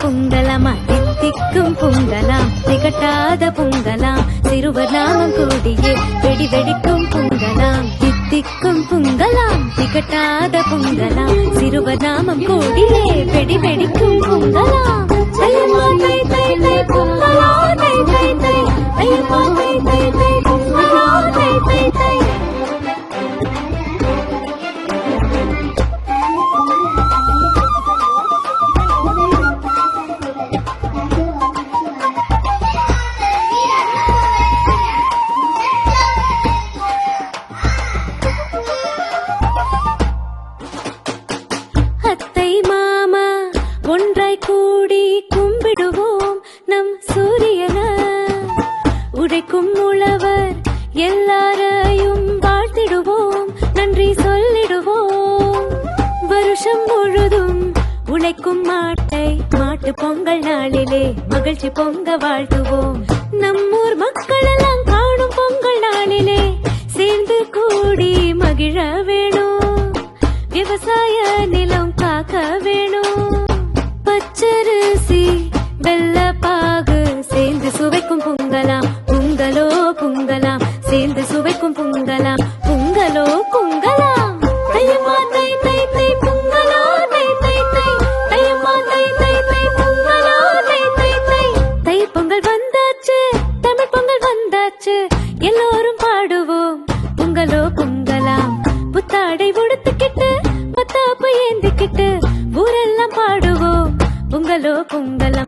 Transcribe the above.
பொங்கலாமா தித்திக்கும் பொங்கலாம் திகட்டாத பொங்கலாம் சிறுவர் நாமம் கூடியே வெடி வெடிக்கும் பொங்கலாம் தித்திக்கும் பொங்கலாம் திகட்டாத பொங்கலாம் சிறுவர் நாமம் கூடியே வெடி வெடிக்கும் பொங்கலாம் தையம்மா தை தை தை பொங்கலா தை தை தை தையம்மா தை தை தை பொங்கலா தை தை தை அத்தை மாமா ஒன்றாய் கூடி கும்பிடுவோம் நம் சூரியன உழைக்கும் உழவர் எல்லாரையும் வாழ்த்திடுவோம் நன்றி சொல்லிடுவோம் வருஷம் முழுதும் உழைக்கும் மாட்டு பொங்கல் நாளிலே மகிழ்ச்சி பொங்க வாழ்த்துவோம் நம்மூர் மக்கள் எல்லாம் காணும் பொங்கல் நாளிலே சேர்ந்து கூடி மகிழ வேணும் விவசாய நிலம் காக்க வேணும் பச்சரிசி வெள்ளப்பாகு சேர்ந்து சுவைக்கும் பொங்கலாம் பொங்கலோ பொங்கலாம் சேர்ந்து சுவைக்கும் பொங்கலாம் பொங்கலோ பொங்கலாம் தையம்மா தை தை தை பொங்கலா தை தை தை தையம்மா தை தை தை பொங்கலா தை தை தை தை பொங்கல் வந்தாச்சு தமிழ் பொங்கல் வந்தாச்சு எல்லோரும் பாடுவோம் பொங்கலோ பொங்கலாம் புத்தாடை உடுத்துக்கிட்டு மத்தாப்பு ஏந்திக்கிட்டு ஊரெல்லாம் பாடுவோம் பொங்கலோ பொங்கலாம்